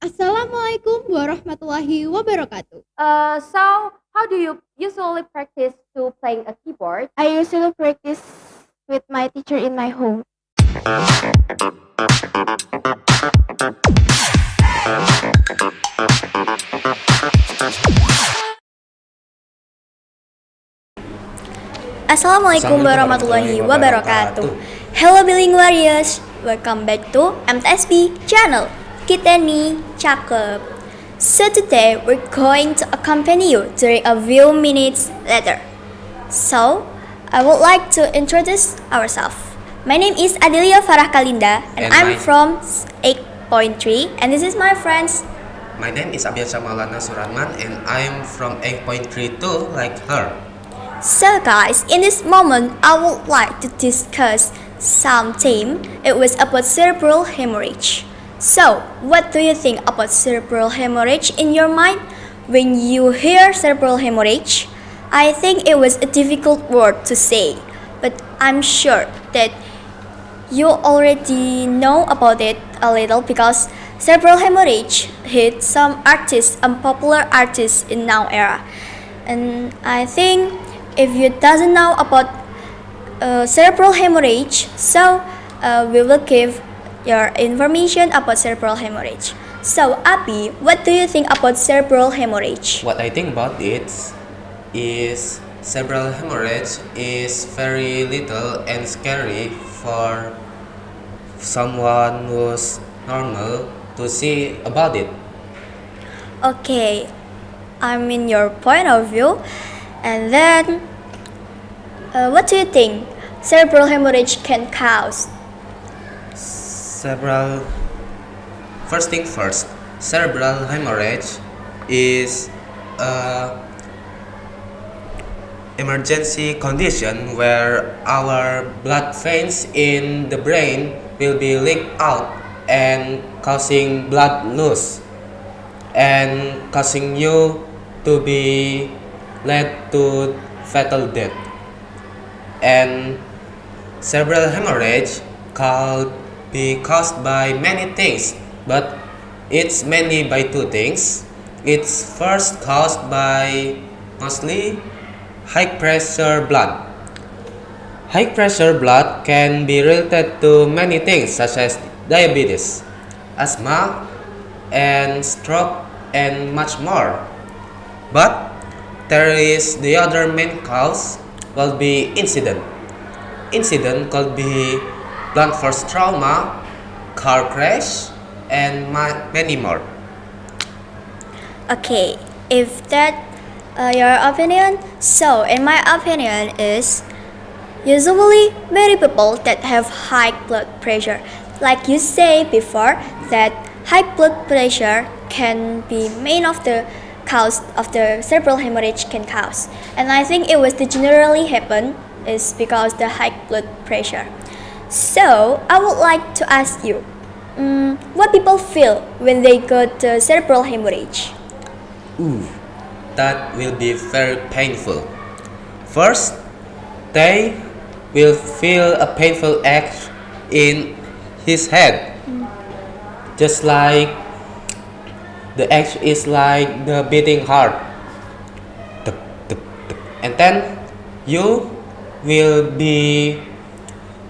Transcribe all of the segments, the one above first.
Assalamualaikum warahmatullahi wabarakatuh. So how do you usually practice to playing a keyboard? I usually practice with my teacher in my home. Assalamualaikum warahmatullahi wabarakatuh. Hello Bilinguarians, welcome back to MTsB channel. Kita nih cakep. So today we're going to accompany you during a few minutes later. So I would like to introduce ourselves. My name is Adelia Farah Kalinda and I'm from 8.3 and this is my friends. My name is ABYANSYAH Surahman and I am from 8.32 like her. So guys, in this moment, I would like to discuss something. It was about cerebral hemorrhage. So, what do you think about cerebral hemorrhage in your mind? When you hear cerebral hemorrhage, I think it was a difficult word to say, but I'm sure that you already know about it a little because cerebral hemorrhage hit some artists and popular artists in now era. And I think if you doesn't know about cerebral hemorrhage, so we will give your information about cerebral hemorrhage. So Abi, what do you think about cerebral hemorrhage? What I think about it is cerebral hemorrhage is very little and scary for someone who's normal to see about it. Okay, I mean your point of view. And then, what do you think cerebral hemorrhage can cause? First thing first, cerebral hemorrhage is a emergency condition where our blood veins in the brain will be leaked out and causing blood loss and causing you to be led to fatal death. And cerebral hemorrhage can be caused by many things, but it's mainly by two things. It's first caused by mostly high pressure blood. High pressure blood can be related to many things such as diabetes, asthma, and stroke, and much more. But there is the other main cause will be incident. Incident could be blunt force trauma, car crash, and many more. Okay, if that your opinion, so in my opinion is usually many people that have high blood pressure, like you say before, that high blood pressure can be main of the cause of the cerebral hemorrhage can cause. And I think it was the generally happen is because the high blood pressure. So I would like to ask you, what people feel when they got cerebral hemorrhage? That will be very painful. First, they will feel a painful ache in his head, just like the ache is like the beating heart. Tuk, tuk, tuk. And then you will be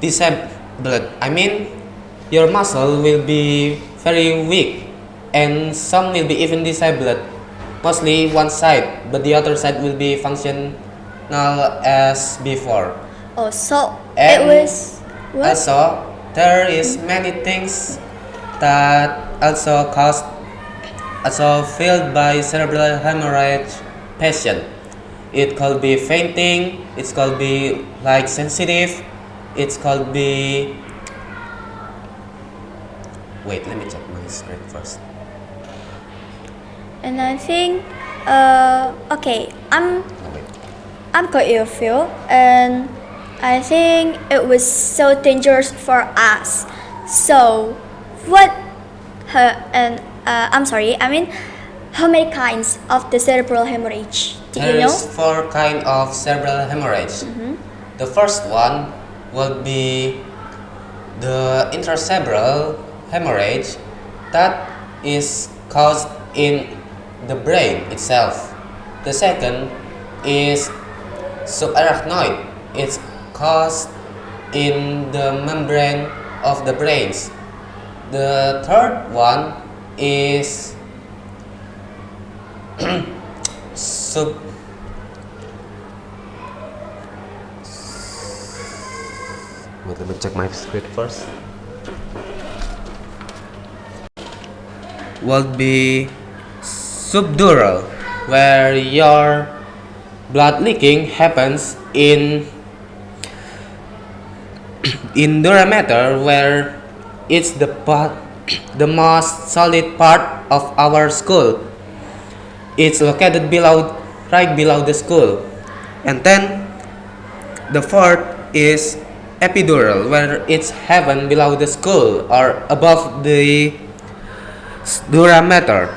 disabled. I mean, your muscle will be very weak, and some will be even disabled. Mostly one side, but the other side will be functional as before. Oh, so And it was what? also, there is many things that also felt by cerebral hemorrhage patient. It could be fainting, it could be like sensitive, it could be. Wait, let me check my screen first. And I think, okay, Oh, wait. I'm got your feel, and I think it was so dangerous for us. So, what I'm sorry, I mean, how many kinds of the cerebral hemorrhage? Do you know? There's four kind of cerebral hemorrhage. The first one will be the intracerebral hemorrhage that is caused in the brain itself. The second is subarachnoid. It's caused in the membrane of the brains. The third one is sub Wait, let me check my script first. Would be subdural, where your blood leaking happens in durameter, where it's the most solid part of our skull. It's located right below the skull. And then the fourth is epidural, where it's heaven below the skull or above the durameter.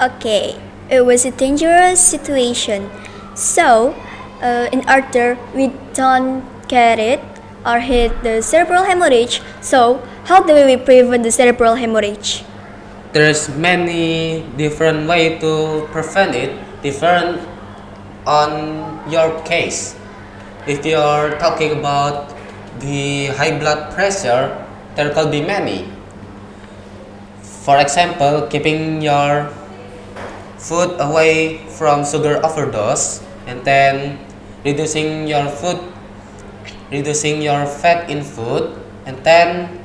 Okay, it was a dangerous situation. So, in order we don't get it or hit the cerebral hemorrhage, so how do we prevent the cerebral hemorrhage? There's many different way to prevent it, different on your case. If you're talking about the high blood pressure, there could be many. For example, keeping your food away from sugar overdose, and then reducing your fat in food, and then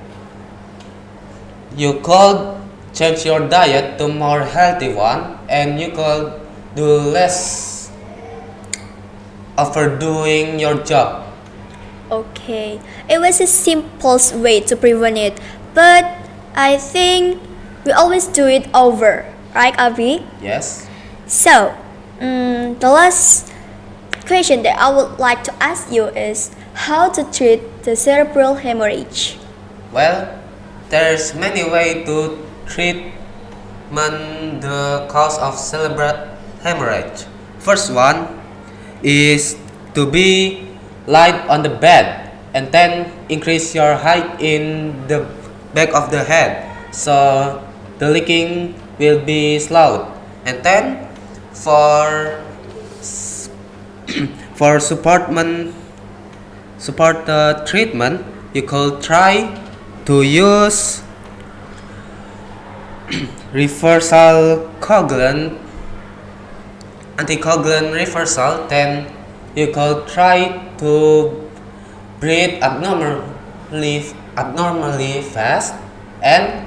you could change your diet to more healthy one, and you could do less overdoing your job. Okay, it was a simplest way to prevent it, but I think we always do it over, right, Abi? Yes. So, the last question that I would like to ask you is how to treat the cerebral hemorrhage. Well, there's many way to treat the cause of cerebral hemorrhage. First one is to be light on the bed and then increase your height in the back of the head, so the leaking will be slowed. And then for support treatment, you could try to use reversal coagulant, anticoagulant reversal. Then you could try to breathe abnormally fast, and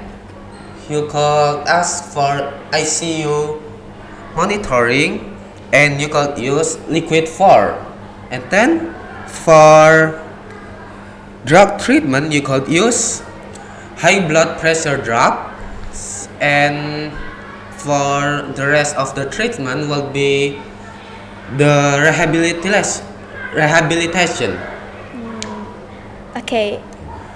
you could ask for ICU monitoring, and you could use liquid form. And then for drug treatment, you could use high blood pressure drug, and for the rest of the treatment will be the rehabilitation. Okay,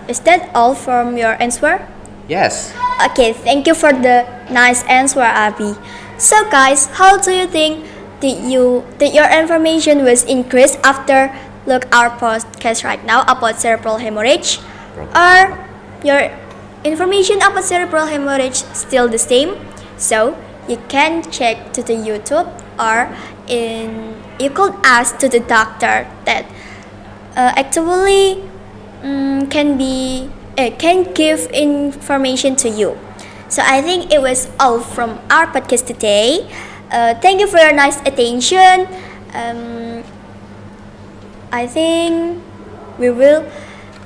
is that all from your answer? Yes. Okay, thank you for the nice answer, Abi. So guys, how do you think that your information was increased after look our podcast right now about cerebral hemorrhage, or your information about cerebral hemorrhage still the same? So you can check to the YouTube, or you could ask to the doctor that actually can give information to you. So I think it was all from our podcast today. Thank you for your nice attention. I think we will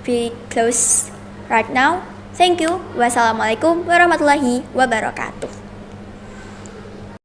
be close right now. Thank you. Wassalamualaikum warahmatullahi wabarakatuh.